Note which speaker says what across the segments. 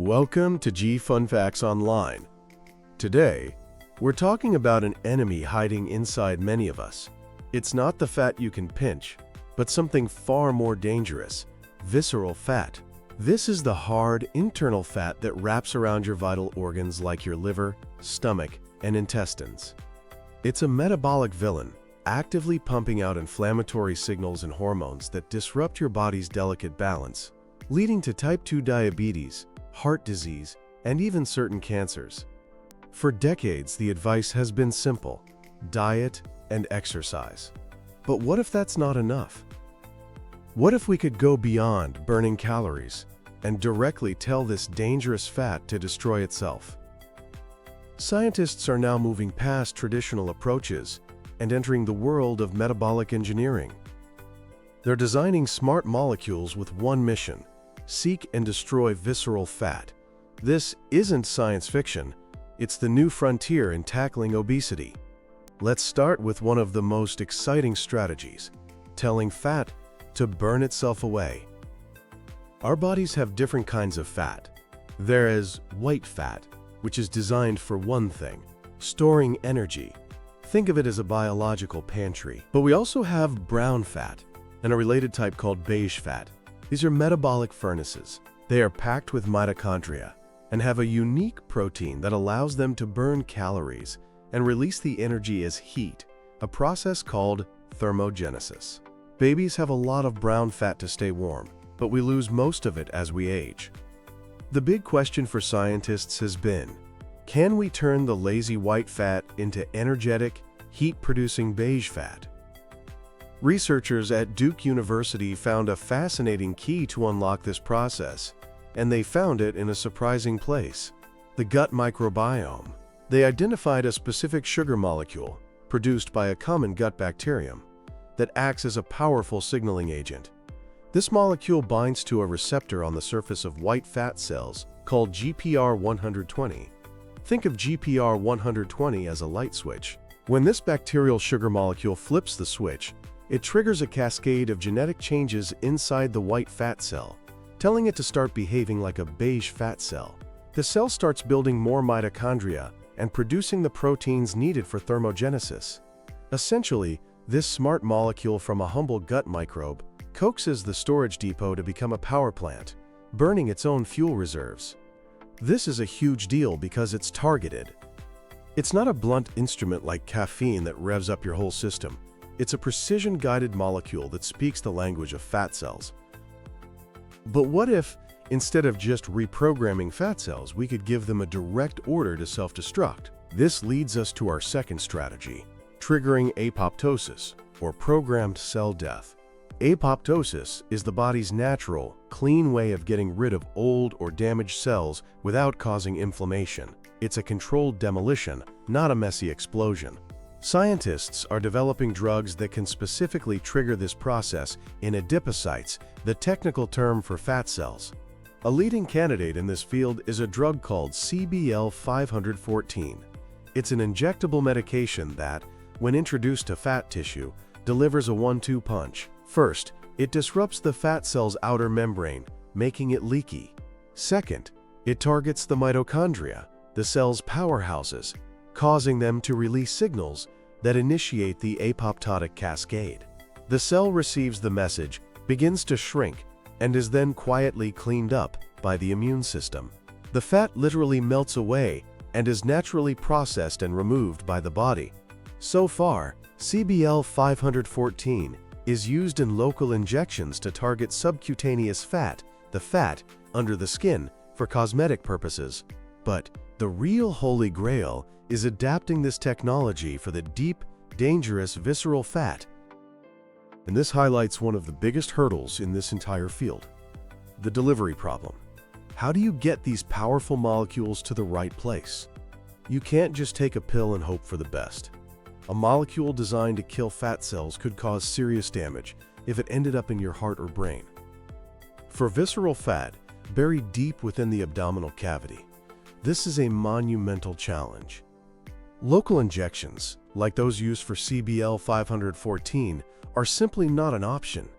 Speaker 1: Welcome to G Fun Facts Online. Today, we're talking about an enemy hiding inside many of us. It's not the fat you can pinch, but something far more dangerous: visceral fat. This is the hard, internal fat that wraps around your vital organs like your liver, stomach, and intestines. It's a metabolic villain, actively pumping out inflammatory signals and hormones that disrupt your body's delicate balance, leading to type 2 diabetes, heart disease, and even certain cancers. For decades, the advice has been simple: diet and exercise. But what if that's not enough? What if we could go beyond burning calories and directly tell this dangerous fat to destroy itself? Scientists are now moving past traditional approaches and entering the world of metabolic engineering. They're designing smart molecules with one mission: seek and destroy visceral fat. This isn't science fiction, it's the new frontier in tackling obesity. Let's start with one of the most exciting strategies: telling fat to burn itself away. Our bodies have different kinds of fat. There is white fat, which is designed for one thing: storing energy. Think of it as a biological pantry. But we also have brown fat, and a related type called beige fat. These are metabolic furnaces. They are packed with mitochondria and have a unique protein that allows them to burn calories and release the energy as heat, a process called thermogenesis. Babies have a lot of brown fat to stay warm, but we lose most of it as we age. The big question for scientists has been, can we turn the lazy white fat into energetic, heat-producing beige fat? Researchers at Duke University found a fascinating key to unlock this process, and they found it in a surprising place: the gut microbiome. They identified a specific sugar molecule, produced by a common gut bacterium, that acts as a powerful signaling agent. This molecule binds to a receptor on the surface of white fat cells called GPR120. Think of GPR120 as a light switch. When this bacterial sugar molecule flips the switch, it triggers a cascade of genetic changes inside the white fat cell, telling it to start behaving like a beige fat cell. The cell starts building more mitochondria and producing the proteins needed for thermogenesis. Essentially, this smart molecule from a humble gut microbe coaxes the storage depot to become a power plant, burning its own fuel reserves. This is a huge deal because it's targeted. It's not a blunt instrument like caffeine that revs up your whole system. It's a precision-guided molecule that speaks the language of fat cells. But what if, instead of just reprogramming fat cells, we could give them a direct order to self-destruct? This leads us to our second strategy: triggering apoptosis, or programmed cell death. Apoptosis is the body's natural, clean way of getting rid of old or damaged cells without causing inflammation. It's a controlled demolition, not a messy explosion. Scientists are developing drugs that can specifically trigger this process in adipocytes, the technical term for fat cells. A leading candidate in this field is a drug called CBL-514. It's an injectable medication that, when introduced to fat tissue, delivers a one-two punch. First, it disrupts the fat cell's outer membrane, making it leaky. Second, it targets the mitochondria, the cell's powerhouses, causing them to release signals that initiate the apoptotic cascade. The cell receives the message, begins to shrink, and is then quietly cleaned up by the immune system. The fat literally melts away and is naturally processed and removed by the body. So far, CBL-514 is used in local injections to target subcutaneous fat, the fat under the skin, for cosmetic purposes. But the real holy grail is adapting this technology for the deep, dangerous visceral fat. And this highlights one of the biggest hurdles in this entire field: the delivery problem. How do you get these powerful molecules to the right place? You can't just take a pill and hope for the best. A molecule designed to kill fat cells could cause serious damage if it ended up in your heart or brain. For visceral fat, buried deep within the abdominal cavity, this is a monumental challenge. Local injections, like those used for CBL-514, are simply not an option.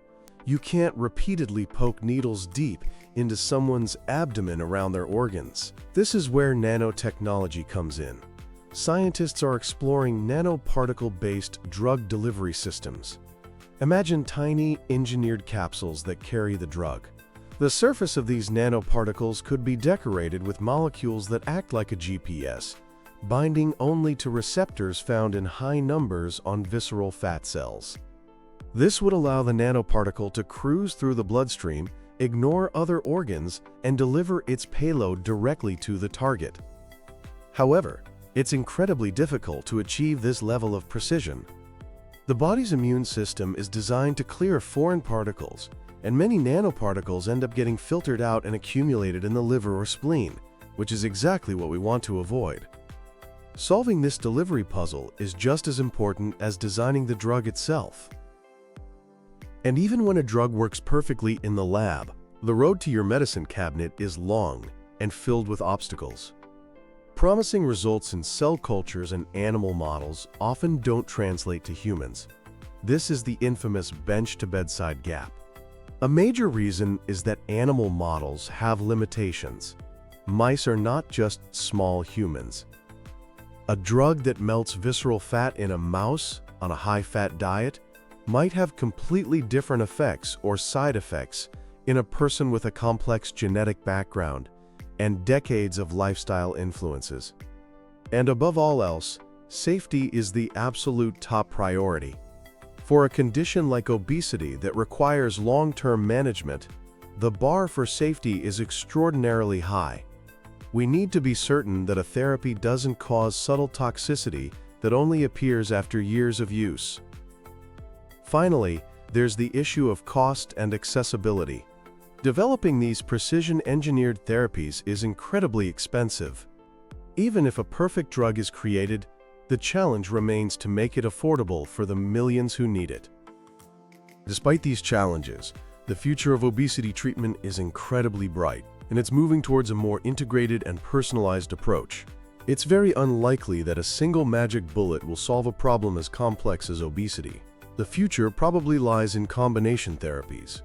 Speaker 1: You can't repeatedly poke needles deep into someone's abdomen around their organs. This is where nanotechnology comes in. Scientists are exploring nanoparticle-based drug delivery systems. Imagine tiny, engineered capsules that carry the drug. The surface of these nanoparticles could be decorated with molecules that act like a GPS, binding only to receptors found in high numbers on visceral fat cells. This would allow the nanoparticle to cruise through the bloodstream, ignore other organs, and deliver its payload directly to the target. However, it's incredibly difficult to achieve this level of precision. The body's immune system is designed to clear foreign particles, and many nanoparticles end up getting filtered out and accumulated in the liver or spleen, which is exactly what we want to avoid. Solving this delivery puzzle is just as important as designing the drug itself. And even when a drug works perfectly in the lab, the road to your medicine cabinet is long and filled with obstacles. Promising results in cell cultures and animal models often don't translate to humans. This is the infamous bench-to-bedside gap. A major reason is that animal models have limitations. Mice are not just small humans. A drug that melts visceral fat in a mouse on a high-fat diet might have completely different effects or side effects in a person with a complex genetic background and decades of lifestyle influences. And above all else, safety is the absolute top priority. For a condition like obesity that requires long-term management, the bar for safety is extraordinarily high. We need to be certain that a therapy doesn't cause subtle toxicity that only appears after years of use. Finally, there's the issue of cost and accessibility. Developing these precision-engineered therapies is incredibly expensive. Even if a perfect drug is created, the challenge remains to make it affordable for the millions who need it. Despite these challenges, the future of obesity treatment is incredibly bright, and it's moving towards a more integrated and personalized approach. It's very unlikely that a single magic bullet will solve a problem as complex as obesity. The future probably lies in combination therapies.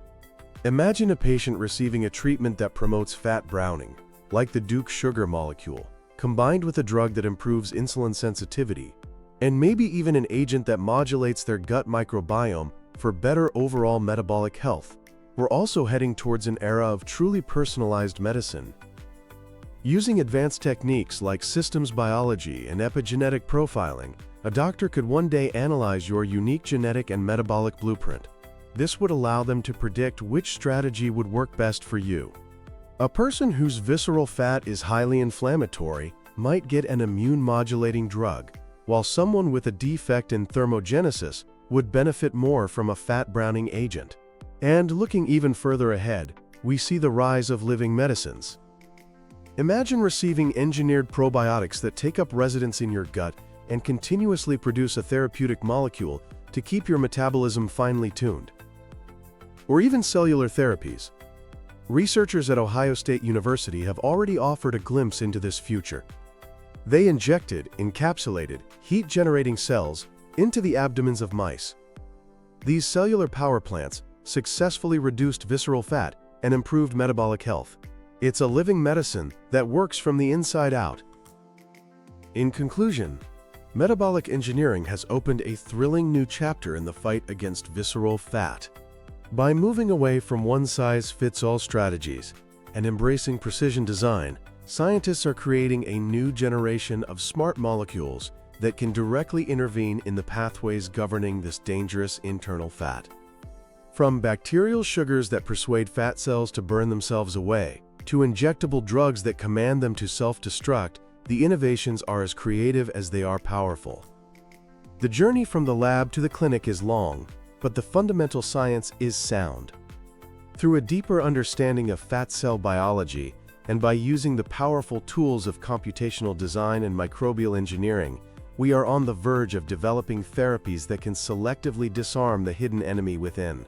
Speaker 1: Imagine a patient receiving a treatment that promotes fat browning, like the Duke sugar molecule, combined with a drug that improves insulin sensitivity, and maybe even an agent that modulates their gut microbiome for better overall metabolic health. We're also heading towards an era of truly personalized medicine. Using advanced techniques like systems biology and epigenetic profiling, a doctor could one day analyze your unique genetic and metabolic blueprint. This would allow them to predict which strategy would work best for you. A person whose visceral fat is highly inflammatory might get an immune-modulating drug, while someone with a defect in thermogenesis would benefit more from a fat-browning agent. And looking even further ahead, we see the rise of living medicines. Imagine receiving engineered probiotics that take up residence in your gut and continuously produce a therapeutic molecule to keep your metabolism finely tuned. Or even cellular therapies. Researchers at Ohio State University have already offered a glimpse into this future. They injected encapsulated, heat-generating cells into the abdomens of mice. These cellular power plants successfully reduced visceral fat and improved metabolic health. It's a living medicine that works from the inside out. In conclusion, metabolic engineering has opened a thrilling new chapter in the fight against visceral fat. By moving away from one-size-fits-all strategies and embracing precision design, scientists are creating a new generation of smart molecules that can directly intervene in the pathways governing this dangerous internal fat. From bacterial sugars that persuade fat cells to burn themselves away, to injectable drugs that command them to self-destruct, the innovations are as creative as they are powerful. The journey from the lab to the clinic is long, but the fundamental science is sound. Through a deeper understanding of fat cell biology, and by using the powerful tools of computational design and microbial engineering, we are on the verge of developing therapies that can selectively disarm the hidden enemy within.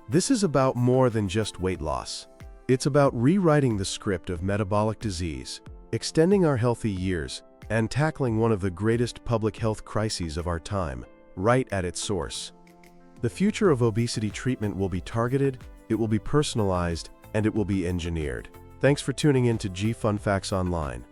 Speaker 1: This is about more than just weight loss. It's about rewriting the script of metabolic disease, extending our healthy years, and tackling one of the greatest public health crises of our time, right at its source. The future of obesity treatment will be targeted, it will be personalized, and it will be engineered. Thanks for tuning in to G Fun Facts Online.